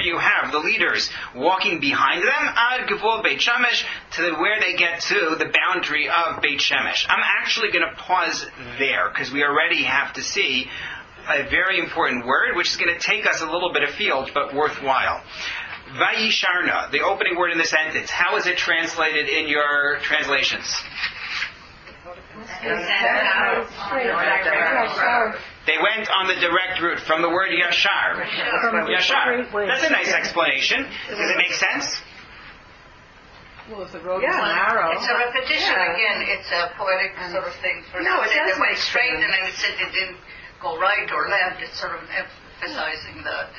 you have the leaders walking behind them ad gevul Beit Shemesh to where they get to the boundary of Beit Shemesh. I'm actually going to pause there because we already have to see a very important word which is going to take us a little bit afield but worthwhile. Vayisharna, the opening word in the sentence. How is it translated in your translations? They went on the direct route from the word yashar. Yashar. That's a nice explanation. Does it make sense? Well, if the road is narrow. It's a repetition again. It's a poetic sort of thing. No, it doesn't. They went straight, and then it said they didn't go right or left. It's sort of emphasizing that.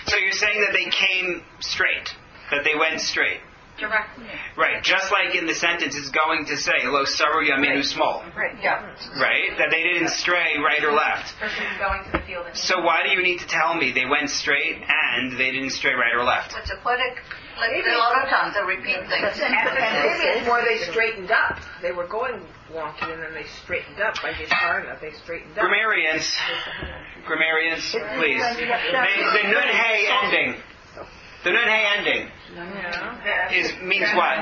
So you're saying that they came straight, that they went straight. Directly. Right, just like in the sentence it's going to say, Lo saru yaminu smol. Right, yeah. Right? That they didn't stray right or left. Person going to the field. So why do you need to tell me they went straight and they didn't stray right or left? It's a poetic, like a lot of times they repeat things. Maybe it's more they straightened up. They were going wonky and then they straightened up by Yisharna. They straightened up. Grammarians, please. The nun hey ending. The nun hey ending means what?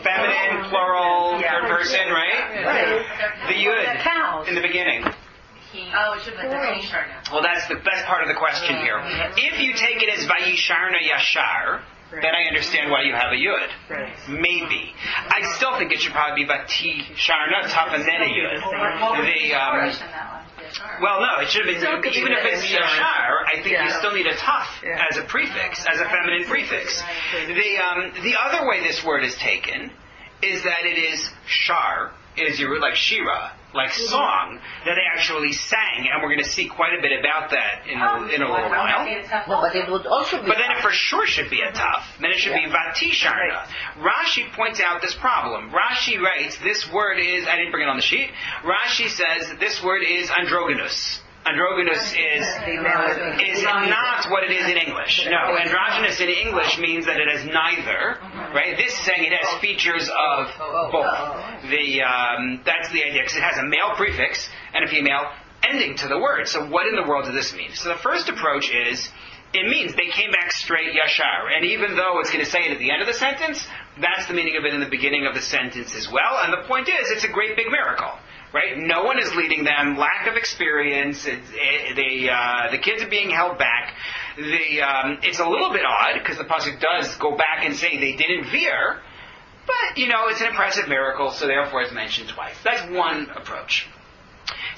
Feminine, plural, third person, right? The yud in the beginning. It should be the Vayisharna. Well, that's the best part of the question here. If you take it as Vayisharna Yashar, then I understand why you have a yud. Maybe. I still think it should probably be Vati Sharna, Taf, and then a yud. Well, no, it should have been, even if it's Yashar, I think you still need a Taf as a prefix, as a feminine prefix. The other way this word is taken is that it is Shar, it is your root like Shira, like song, that they actually sang, and we're going to see quite a bit about that in a little while. No, but it would also be. But then it for sure should be a Taf. Then it should be Vatisharna. Rashi points out this problem. Rashi writes, this word is, I didn't bring it on the sheet, Rashi says this word is androgynous. Androgynous is not what it is in English. No, androgynous in English means that it has neither. Right? This is saying it has features of both. That's the idea, because it has a male prefix and a female ending to the word. So what in the world does this mean? So the first approach is it means they came back straight yashar. And even though it's going to say it at the end of the sentence, that's the meaning of it in the beginning of the sentence as well. And the point is, it's a great big miracle. Right? No one is leading them. Lack of experience. The kids are being held back. It's a little bit odd because the pasuk does go back and say they didn't veer, but it's an impressive miracle, so therefore it's mentioned twice. That's one approach.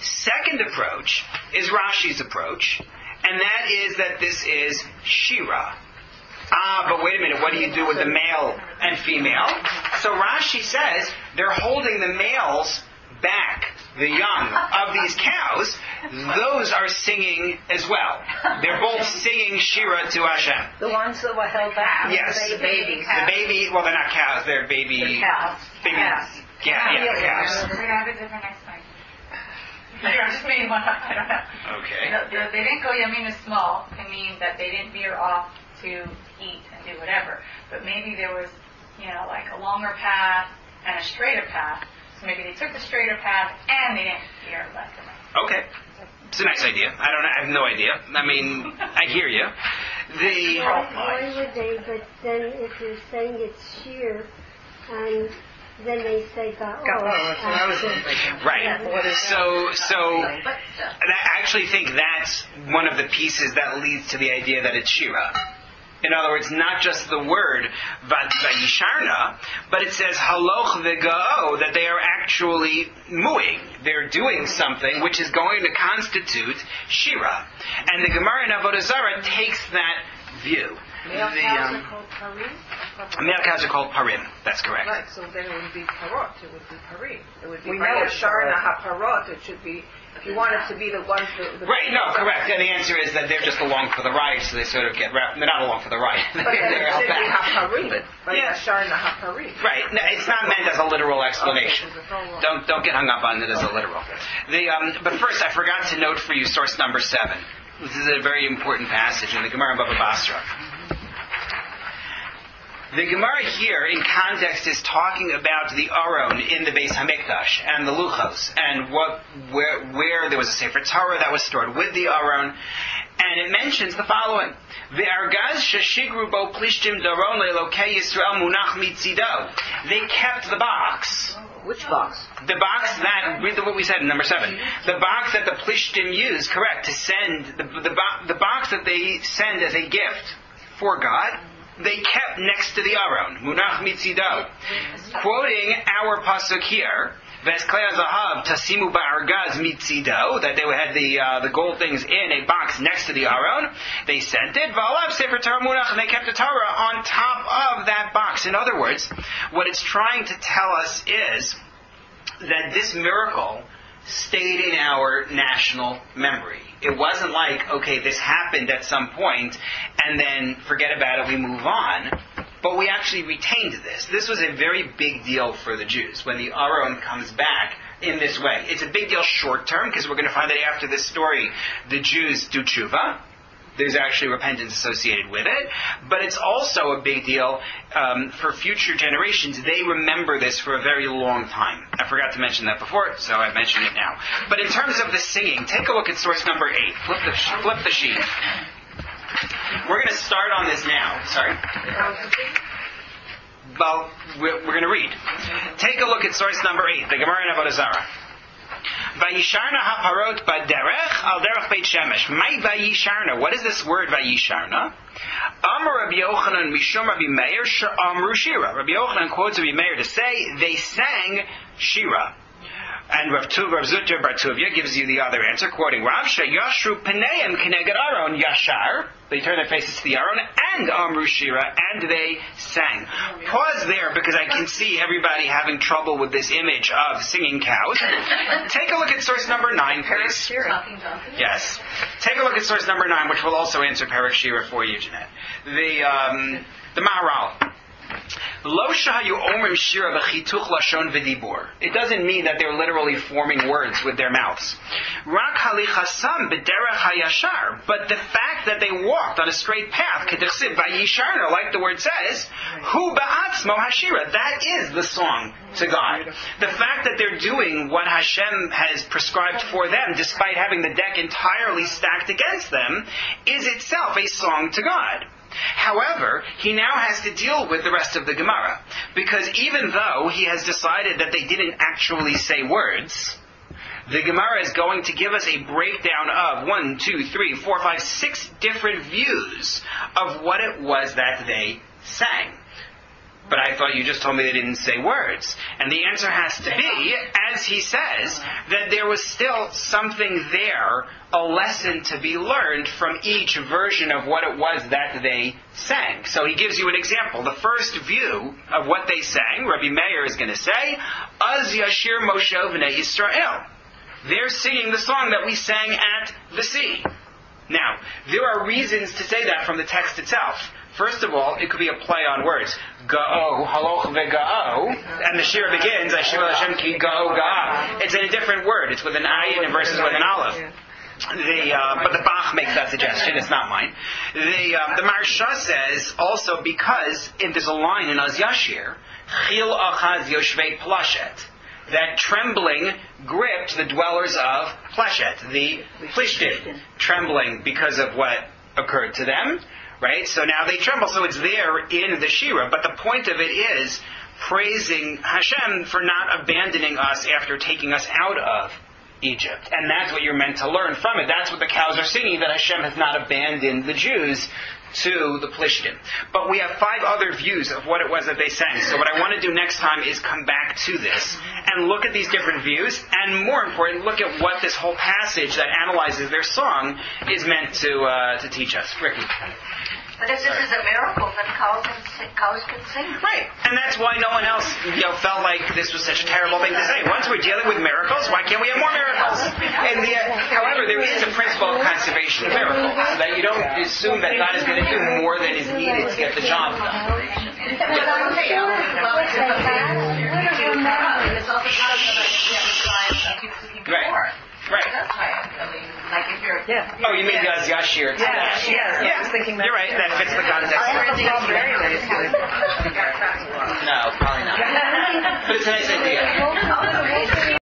Second approach is Rashi's approach, and that is that this is Shira. But wait a minute, what do you do with the male and female? So Rashi says they're holding the males back, the young of these cows. Those are singing as well. They're both singing Shira to Hashem. The ones that were held back. Yes. The babies. The baby, well, they're not cows, they're baby. They're cows. Baby. Cows. Yeah, cows. We're going to have a different explanation. I just made one up, I don't know. Okay. They didn't go Yamina small. It means that they didn't veer off to eat and do whatever. But maybe there was, like a longer path and a straighter path. So maybe they took the straighter path and they didn't veer left and right. Okay. It's a nice idea. I have no idea. I mean, I hear you. Why would they, but then if you're saying it's sheer, and then they say ga'or. Right. So I actually think that's one of the pieces that leads to the idea that it's Shira. In other words, not just the word vayisharna, but it says haloch v'ga'o, that they are actually mooing. They're doing something which is going to constitute Shira. And the Gemara in Avodah Zarah takes that view. Male cows are called parim? Male cows are called parim. That's correct. Right, so then it would be parot. It would be parim. It would be We know it's Sharna haparot. It should be, if you want it to be the ones that... Right, no, correct. And the answer is that they're just along for the ride, so they sort of get wrapped. They're not along for the ride. But then it should be haparim. Yeah. Sharna haparim. Right. No, it's not meant as a literal explanation. Okay, Don't get hung up on it as a literal. But first, I forgot to note for you source number 7. This is a very important passage in the Gemara in Baba Basra. The Gemara here, in context, is talking about the Aron in the Beis Hamikdash and the Luchos, and where there was a Sefer Torah that was stored with the Aron, and it mentions the following: the Argaz sheshigru bo plishtim daron le'elokei Yisrael munach mitzido. They kept the box. Which box? The box that, read what we said in number 7. The box that the plishtim used, correct, to send the box that they send as a gift for God. They kept next to the Aron, munach mitzido, quoting our pasuk here, v'esklei zahav tasimu ba'argaz mitzido, that they had the gold things in a box next to the Aron. They sent it, v'alav sefer Torah munach, and they kept the Torah on top of that box. In other words, what it's trying to tell us is that this miracle stayed in our national memory. It wasn't like, okay, this happened at some point, and then forget about it, we move on. But we actually retained this. This was a very big deal for the Jews when the Aron comes back in this way. It's a big deal short term, because we're going to find that after this story, the Jews do tshuva. There's actually repentance associated with it. But it's also a big deal for future generations. They remember this for a very long time. I forgot to mention that before, so I mentioned it now. But in terms of the singing, take a look at source number 8. Flip the sheet. We're going to start on this now. Sorry? Well, we're going to read. Take a look at source number 8, the Gemara in Avodah Zarah. Vayisharna haparot baderech al derech Beit Shemesh. My vayisharna. What is this word vayisharna? Amar Rabbi Yochanan mishum Rabbi Meir she'amru shira. Rabbi Yochanan quotes Rabbi Meir to say they sang shira. And Rav Zutter Bar Tuvia gives you the other answer, quoting Rav Yashru Paneim Keneged Aron Yashar. They turned their faces to the Aron and Amru Shira, and they sang. Pause there, because I can see everybody having trouble with this image of singing cows. Take a look at source number 9, please. Yes. Take a look at source number 9, which will also answer Perek Shira for you, Jeanette. The Maharal. It doesn't mean that they're literally forming words with their mouths. halichasam b'derech hayashar. But the fact that they walked on a straight path, k'dichsiv vayisharna, like the word says, hu ba'atzmo hashira. That is the song to God. The fact that they're doing what Hashem has prescribed for them, despite having the deck entirely stacked against them, is itself a song to God. However, he now has to deal with the rest of the Gemara, because even though he has decided that they didn't actually say words, the Gemara is going to give us a breakdown of 6 different views of what it was that they sang. But I thought you just told me they didn't say words. And the answer has to be, as he says, that there was still something there, a lesson to be learned from each version of what it was that they sang. So he gives you an example. The first view of what they sang, Rabbi Meir is going to say, Az Yashir Moshe V'nei Yisrael. They're singing the song that we sang at the sea. Now, there are reasons to say that from the text itself. First of all, it could be a play on words. Ga'o, haloch ve'ga'o. And the shira begins, Asher Hashem ki ga'o ga'a. It's in a different word. It's with an ayin versus with an aleph. But the Bach makes that suggestion. It's not mine. The Maharsha says also because there's a line in Az Yashir, Chil achaz yoshvei plashet, that trembling gripped the dwellers of Pleshet, the Plishtim, trembling because of what occurred to them. Right? So now they tremble. So it's there in the Shira. But the point of it is praising Hashem for not abandoning us after taking us out of Egypt. And that's what you're meant to learn from it. That's what the cows are singing, that Hashem has not abandoned the Jews to the Plishtim. But we have 5 other views of what it was that they sang. So what I want to do next time is come back to this and look at these different views, and more important, look at what this whole passage that analyzes their song is meant to teach us. Ricky. But if this is a miracle, then cows can sing. Right. And that's why no one else felt like this was such a terrible thing to say. Once we're dealing with miracles, why can't we have more miracles? And however, there is a principle of conservation of miracles, that you don't assume that God is going to do more than is needed to get the job done. Right. Right. That's why I mean, like if you're... Yeah. Oh, you mean Az Yashir? Yes. I was thinking that. You're right, that fits the context. No, probably not. But it's a nice idea.